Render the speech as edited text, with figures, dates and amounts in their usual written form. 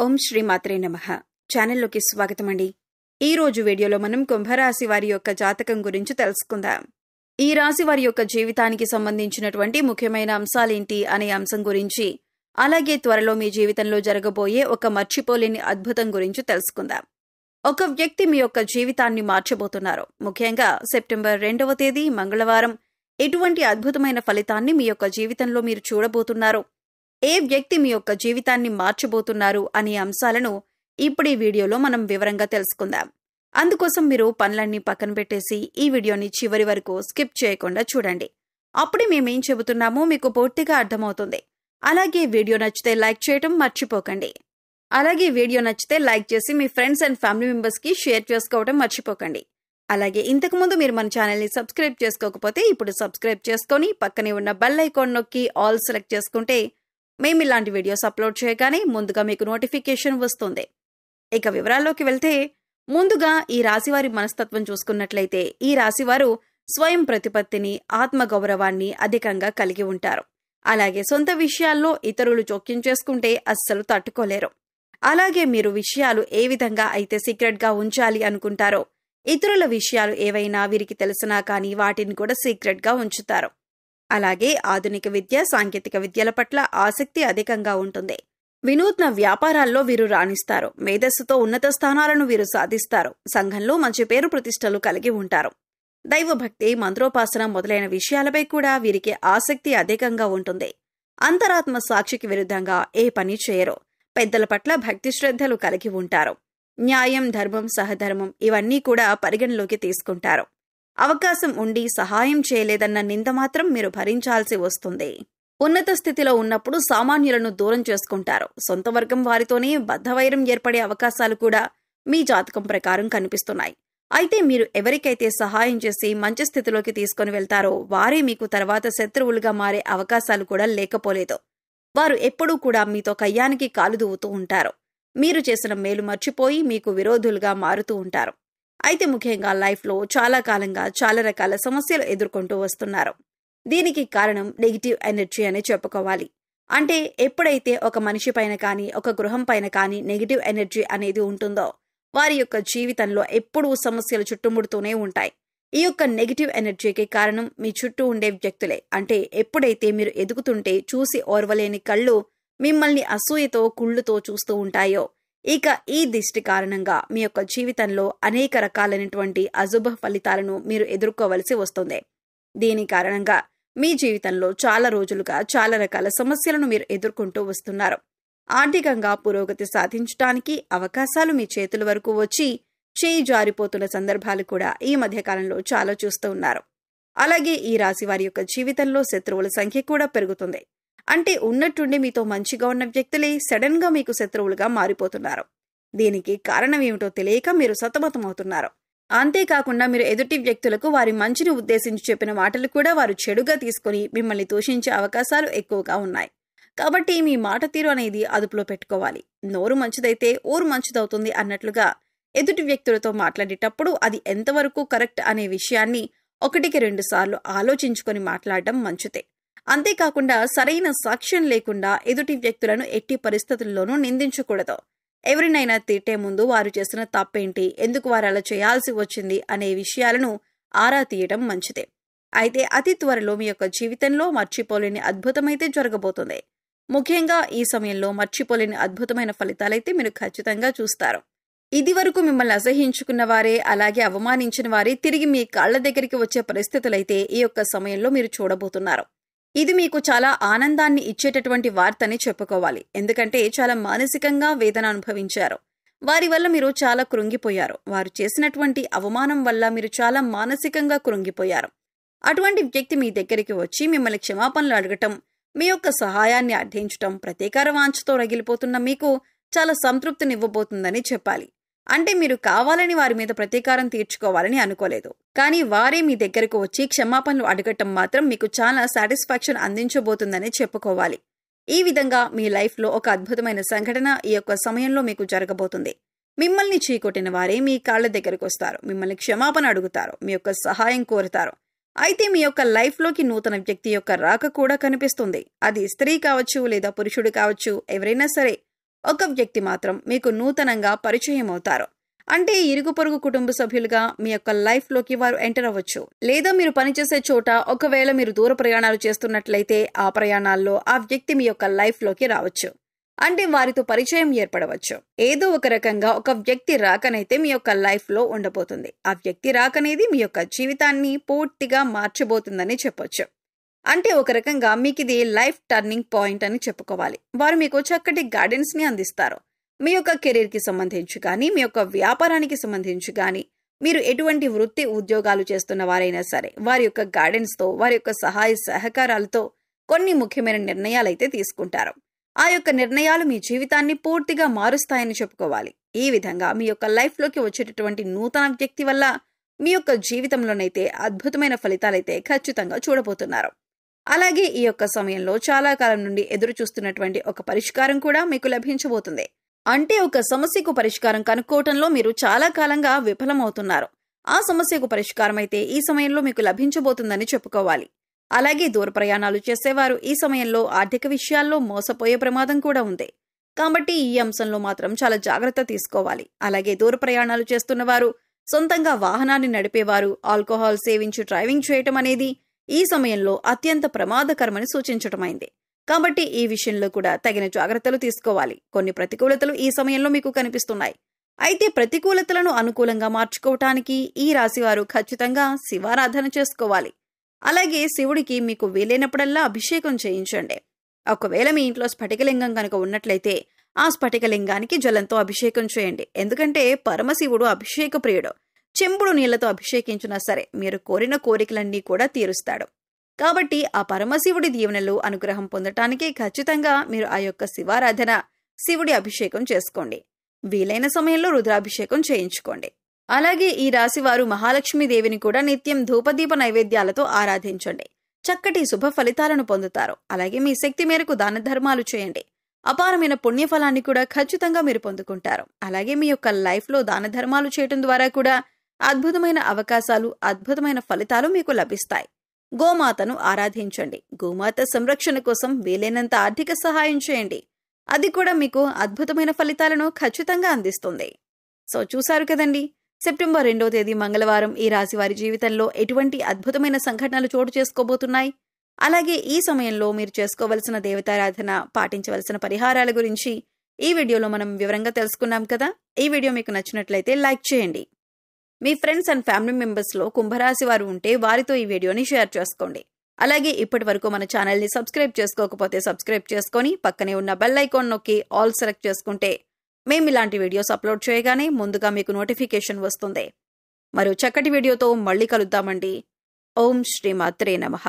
ఓం శ్రీ మాత్రే నమః. ఛానల్లోకి స్వాగతం అండి. ఈ రోజు వీడియోలో మనం కుంభరాశి వారి యొక్క జాతకం గురించి తెలుసుకుందాం. ఈ రాశి వారి యొక్క జీవితానికి సంబంధించినటువంటి ముఖ్యమైన అంశాలేంటి అనే అంశం గురించి, అలాగే త్వరలో మీ జీవితంలో జరగబోయే ఒక మర్చిపోలేని అద్భుతం గురించి తెలుసుకుందాం. ఒక వ్యక్తి మీ యొక్క జీవితాన్ని మార్చబోతున్నారు. ముఖ్యంగా సెప్టెంబర్ 2వ తేదీ మంగళవారం ఎటువంటి అద్భుతమైన ఫలితాన్ని మీ యొక్క జీవితంలో మీరు చూడబోతున్నారు, ఏ వ్యక్తి మీ యొక్క జీవితాన్ని మార్చబోతున్నారు అనే అంశాలను ఇప్పుడు ఈ వీడియోలో మనం వివరంగా తెలుసుకుందాం. అందుకోసం మీరు పనులన్నీ పక్కన పెట్టేసి ఈ వీడియోని చివరి వరకు స్కిప్ చేయకుండా చూడండి. అప్పుడే మేమేం చెబుతున్నామో మీకు పూర్తిగా అర్థమవుతుంది. అలాగే వీడియో నచ్చితే లైక్ చేయటం మర్చిపోకండి. అలాగే వీడియో నచ్చితే లైక్ చేసి మీ ఫ్రెండ్స్ అండ్ ఫ్యామిలీ మెంబర్స్ కి షేర్ చేసుకోవడం మర్చిపోకండి. అలాగే ఇంతకుముందు మీరు మన ఛానల్ని సబ్స్క్రైబ్ చేసుకోకపోతే ఇప్పుడు సబ్స్క్రైబ్ చేసుకొని పక్కనే ఉన్న బెల్ ఐకాన్ నొక్కి ఆల్ సెలెక్ట్ చేసుకుంటే మేము ఇలాంటి వీడియోస్ అప్లోడ్ చేయగానే ముందుగా మీకు నోటిఫికేషన్ వస్తుంది. ఇక వివరాల్లోకి వెళ్తే, ముందుగా ఈ రాశివారి మనస్తత్వం చూసుకున్నట్లయితే ఈ రాశివారు స్వయం ప్రతిపత్తిని, ఆత్మగౌరవాన్ని అధికంగా కలిగి ఉంటారు. అలాగే సొంత విషయాల్లో ఇతరులు జోక్యం చేసుకుంటే అస్సలు తట్టుకోలేరు. అలాగే మీరు విషయాలు ఏ విధంగా అయితే సీక్రెట్ గా ఉంచాలి అనుకుంటారో, ఇతరుల విషయాలు ఏవైనా వీరికి తెలిసినా కానీ వాటిని కూడా సీక్రెట్ గా ఉంచుతారు. అలాగే ఆధునిక విద్య, సాంకేతిక విద్యల పట్ల ఆసక్తి అధికంగా ఉంటుంది. వినూత్న వ్యాపారాల్లో వీరు రాణిస్తారు. మేధస్సుతో ఉన్నత స్థానాలను వీరు సాధిస్తారు. సంఘంలో మంచి పేరు ప్రతిష్టలు కలిగి ఉంటారు. దైవభక్తి, మంత్రోపాసన మొదలైన విషయాలపై కూడా వీరికి ఆసక్తి అధికంగా ఉంటుంది. అంతరాత్మ సాక్షికి విరుద్ధంగా ఏ పని చేయరు. పెద్దల పట్ల భక్తి శ్రద్ధలు కలిగి ఉంటారు. న్యాయం, ధర్మం, సహధర్మం ఇవన్నీ కూడా పరిగణలోకి తీసుకుంటారు. అవకాశం ఉండి సహాయం చేయలేదన్న నింద మాత్రం మీరు భరించాల్సి వస్తుంది. ఉన్నత స్థితిలో ఉన్నప్పుడు సామాన్యులను దూరం చేసుకుంటారు. సొంత వర్గం వారితోనే బద్ధవైరం ఏర్పడే అవకాశాలు కూడా మీ జాతకం ప్రకారం కనిపిస్తున్నాయి. అయితే మీరు ఎవరికైతే సహాయం చేసి మంచి స్థితిలోకి తీసుకుని వెళ్తారో వారే మీకు తర్వాత శత్రువులుగా మారే అవకాశాలు కూడా లేకపోలేదు. వారు ఎప్పుడూ కూడా మీతో కయ్యానికి కాలు దువ్వుతూ ఉంటారు. మీరు చేసిన మేలు మర్చిపోయి మీకు విరోధులుగా మారుతూ ఉంటారు. అయితే ముఖ్యంగా లైఫ్లో చాలా కాలంగా చాలా రకాల సమస్యలు ఎదుర్కొంటూ వస్తున్నారు. దీనికి కారణం నెగిటివ్ ఎనర్జీ అని చెప్పుకోవాలి. అంటే ఎప్పుడైతే ఒక మనిషి పైన కానీ, ఒక గృహం పైన కానీ నెగిటివ్ ఎనర్జీ అనేది ఉంటుందో వారి యొక్క జీవితంలో ఎప్పుడూ సమస్యలు చుట్టుముడుతూనే ఉంటాయి. ఈ యొక్క నెగిటివ్ ఎనర్జీకి కారణం మీ చుట్టూ ఉండే వ్యక్తులే. అంటే ఎప్పుడైతే మీరు ఎదుగుతుంటే చూసి ఓర్వలేని కళ్ళు మిమ్మల్ని అసూయతో, కుళ్ళుతో చూస్తూ ఉంటాయో, ఇక ఈ దిష్టి కారణంగా మీ యొక్క జీవితంలో అనేక రకాలైనటువంటి అశుభ ఫలితాలను మీరు ఎదుర్కోవలసి వస్తుంది. దీని కారణంగా మీ జీవితంలో చాలా రోజులుగా చాలా రకాల సమస్యలను మీరు ఎదుర్కొంటూ వస్తున్నారు. ఆర్థికంగా పురోగతి సాధించడానికి అవకాశాలు మీ చేతుల వరకు వచ్చి చేయి జారిపోతున్న సందర్భాలు కూడా ఈ మధ్యకాలంలో చాలా చూస్తూ ఉన్నారు. అలాగే ఈ రాశి వారి యొక్క జీవితంలో శత్రువుల సంఖ్య కూడా పెరుగుతుంది. అంటే ఉన్నట్టుండి మీతో మంచిగా ఉన్న వ్యక్తులే సడన్ గా మీకు శత్రువులుగా మారిపోతున్నారు. దీనికి కారణం ఏమిటో తెలియక మీరు సతమతమవుతున్నారు. అంతేకాకుండా మీరు ఎదుటి వ్యక్తులకు వారి మంచిని ఉద్దేశించి చెప్పిన మాటలు కూడా వారు చెడుగా తీసుకుని మిమ్మల్ని దూషించే అవకాశాలు ఎక్కువగా ఉన్నాయి. కాబట్టి మీ మాట తీరు అనేది అదుపులో పెట్టుకోవాలి. నోరు మంచిదైతే ఊరు మంచిదవుతుంది అన్నట్లుగా ఎదుటి వ్యక్తులతో మాట్లాడేటప్పుడు అది ఎంతవరకు కరెక్ట్ అనే విషయాన్ని 1-2 సార్లు ఆలోచించుకొని మాట్లాడడం మంచిదే. అంతేకాకుండా సరైన సాక్ష్యం లేకుండా ఎదుటి వ్యక్తులను ఎట్టి పరిస్థితుల్లోనూ నిందించకూడదు. ఎవరినైనా తిట్టే ముందు వారు చేసిన తప్పేంటి, ఎందుకు వారు అలా చేయాల్సి వచ్చింది అనే విషయాలను ఆరా తీయడం మంచిదే. అయితే అతి త్వరలో మీ యొక్క జీవితంలో మర్చిపోలేని అద్భుతమైతే జరగబోతుంది. ముఖ్యంగా ఈ సమయంలో మర్చిపోలేని అద్భుతమైన ఫలితాలైతే మీరు ఖచ్చితంగా చూస్తారు. ఇది వరకు మిమ్మల్ని అసహించుకున్న వారే, అలాగే అవమానించిన వారే తిరిగి మీ కాళ్ల దగ్గరికి వచ్చే పరిస్థితులైతే ఈ యొక్క సమయంలో మీరు చూడబోతున్నారు. ఇది మీకు చాలా ఆనందాన్ని ఇచ్చేటటువంటి వార్తని చెప్పుకోవాలి. ఎందుకంటే చాలా మానసికంగా వేదన అనుభవించారు. వారి వల్ల మీరు చాలా కృంగిపోయారు. వారు చేసినటువంటి అవమానం వల్ల మీరు చాలా మానసికంగా కృంగిపోయారు. అటువంటి వ్యక్తి మీ దగ్గరికి వచ్చి మిమ్మల్ని క్షమాపణలు అడగటం, మీ యొక్క సహాయాన్ని అర్థించటం ప్రతీకార వాంఛతో రగిలిపోతున్న మీకు చాలా సంతృప్తినివ్వబోతుందని చెప్పాలి. అంటే మీరు కావాలని వారి మీద ప్రతీకారం తీర్చుకోవాలని అనుకోలేదు. కానీ వారే మీ దగ్గరకు వచ్చి క్షమాపణలు అడగటం మాత్రం మీకు చాలా సాటిస్ఫాక్షన్ అందించబోతుందని చెప్పుకోవాలి. ఈ విధంగా మీ లైఫ్లో ఒక అద్భుతమైన సంఘటన ఈ యొక్క సమయంలో మీకు జరగబోతుంది. మిమ్మల్ని చీకొట్టిన వారే మీ కాళ్ల దగ్గరకు వస్తారు. మిమ్మల్ని క్షమాపణ అడుగుతారు. మీ యొక్క సహాయం కోరుతారు. అయితే మీ యొక్క లైఫ్లోకి నూతన వ్యక్తి యొక్క రాక కూడా కనిపిస్తుంది. అది స్త్రీ కావచ్చు లేదా పురుషుడు కావచ్చు, ఎవరైనా సరే ఒక వ్యక్తి మాత్రం మీకు నూతనంగా పరిచయం అవుతారు. అంటే ఇరుగు పొరుగు కుటుంబ సభ్యులుగా మీ యొక్క లైఫ్లోకి వారు ఎంటర్ అవ్వచ్చు. లేదా మీరు పనిచేసే చోట ఒకవేళ మీరు దూర ప్రయాణాలు చేస్తున్నట్లయితే ఆ ప్రయాణాల్లో ఆ వ్యక్తి మీ యొక్క లైఫ్లోకి రావచ్చు. అంటే వారితో పరిచయం ఏర్పడవచ్చు. ఏదో ఒక రకంగా ఒక వ్యక్తి రాకనైతే మీ యొక్క లైఫ్లో ఉండబోతుంది. ఆ వ్యక్తి రాకనేది మీ యొక్క జీవితాన్ని పూర్తిగా మార్చబోతుందని చెప్పొచ్చు. అంటే ఒక రకంగా మీకు ఇది లైఫ్ టర్నింగ్ పాయింట్ అని చెప్పుకోవాలి. వారు మీకు చక్కటి గైడెన్స్ ని అందిస్తారు. మీ యొక్క కెరీర్ కి సంబంధించి కానీ, మీ యొక్క వ్యాపారానికి సంబంధించి కానీ, మీరు ఎటువంటి వృత్తి ఉద్యోగాలు చేస్తున్న వారైనా సరే వారి యొక్క గైడెన్స్ తో, వారి యొక్క సహాయ సహకారాలతో కొన్ని ముఖ్యమైన నిర్ణయాలైతే తీసుకుంటారు. ఆ యొక్క నిర్ణయాలు మీ జీవితాన్ని పూర్తిగా మారుస్తాయని చెప్పుకోవాలి. ఈ విధంగా మీ యొక్క లైఫ్లోకి వచ్చేటటువంటి నూతన వ్యక్తి వల్ల మీ యొక్క జీవితంలోనైతే అద్భుతమైన ఫలితాలైతే ఖచ్చితంగా చూడబోతున్నారు. అలాగే ఈ యొక్క సమయంలో చాలా కాలం నుండి ఎదురు చూస్తున్నటువంటి ఒక పరిష్కారం కూడా మీకు లభించబోతుంది. అంటే ఒక సమస్యకు పరిష్కారం కనుక్కోవటంలో మీరు చాలా కాలంగా విఫలమవుతున్నారు. ఆ సమస్యకు పరిష్కారం అయితే ఈ సమయంలో మీకు లభించబోతుందని చెప్పుకోవాలి. అలాగే దూర ప్రయాణాలు చేసేవారు ఈ సమయంలో ఆర్థిక విషయాల్లో మోసపోయే ప్రమాదం కూడా ఉంది. కాబట్టి ఈ అంశంలో మాత్రం చాలా జాగ్రత్త తీసుకోవాలి. అలాగే దూర ప్రయాణాలు చేస్తున్నవారు, సొంతంగా వాహనాన్ని నడిపేవారు ఆల్కహాల్ సేవించి డ్రైవింగ్ చేయటం అనేది ఈ సమయంలో అత్యంత ప్రమాదకరమని సూచించటమైంది. కాబట్టి ఈ విషయంలో కూడా తగిన జాగ్రత్తలు తీసుకోవాలి. కొన్ని ప్రతికూలతలు ఈ సమయంలో మీకు కనిపిస్తున్నాయి. అయితే ప్రతికూలతలను అనుకూలంగా మార్చుకోవటానికి ఈ రాశివారు ఖచ్చితంగా శివారాధన చేసుకోవాలి. అలాగే శివుడికి మీకు వీలైనప్పుడల్లా అభిషేకం చేయించండి. ఒకవేళ మీ ఇంట్లో స్ఫటికలింగం కనుక ఉన్నట్లయితే ఆ స్ఫటికలింగానికి జలంతో అభిషేకం చేయండి. ఎందుకంటే పరమశివుడు అభిషేక ప్రియుడు. చెంబుడు నీళ్లతో అభిషేకించినా సరే మీరు కోరిన కోరికలన్నీ కూడా తీరుస్తాడు. కాబట్టి ఆ పరమశివుడి దీవెనలు, అనుగ్రహం పొందటానికి ఖచ్చితంగా మీరు ఆ యొక్క శివారాధన, శివుడి అభిషేకం చేసుకోండి. వీలైన సమయంలో రుద్రాభిషేకం చేయించుకోండి. అలాగే ఈ రాశివారు మహాలక్ష్మీదేవిని కూడా నిత్యం ధూపదీప నైవేద్యాలతో ఆరాధించండి. చక్కటి శుభ ఫలితాలను పొందుతారు. అలాగే మీ శక్తి మేరకు దాన ధర్మాలు చేయండి. అపారమైన పుణ్యఫలాన్ని కూడా ఖచ్చితంగా మీరు పొందుకుంటారు. అలాగే మీ యొక్క లైఫ్లో దాన ధర్మాలు చేయటం ద్వారా కూడా అద్భుతమైన అవకాశాలు, అద్భుతమైన ఫలితాలు మీకు లభిస్తాయి. గోమాతను ఆరాధించండి. గోమాత సంరక్షణ కోసం వీలైనంత ఆర్థిక సహాయం చేయండి. అది కూడా మీకు అద్భుతమైన ఫలితాలను ఖచ్చితంగా అందిస్తుంది. సో చూశారు కదండి, సెప్టెంబర్ 2వ తేదీ మంగళవారం ఈ రాశి వారి జీవితంలో ఎటువంటి అద్భుతమైన సంఘటనలు చోటు చేసుకోబోతున్నాయి. అలాగే ఈ సమయంలో మీరు చేసుకోవలసిన దేవతారాధన, పాటించవలసిన పరిహారాల గురించి ఈ వీడియోలో మనం వివరంగా తెలుసుకున్నాం కదా. ఈ వీడియో మీకు నచ్చినట్లయితే లైక్ చేయండి. మీ ఫ్రెండ్స్ అండ్ ఫ్యామిలీ మెంబర్స్లో కుంభరాశి వారు ఉంటే వారితో ఈ వీడియోని షేర్ చేసుకోండి. అలాగే ఇప్పటి వరకు మన ఛానల్ని సబ్స్క్రైబ్ చేసుకోకపోతే సబ్స్క్రైబ్ చేసుకొని పక్కనే ఉన్న బెల్ ఐకాన్ నొక్కి ఆల్ సెలెక్ట్ చేసుకుంటే మేము ఇలాంటి వీడియోస్ అప్లోడ్ చేయగానే ముందుగా మీకు నోటిఫికేషన్ వస్తుంది. మరో చక్కటి వీడియోతో మళ్ళీ కలుద్దామండి. ఓం శ్రీమాత్రే నమః.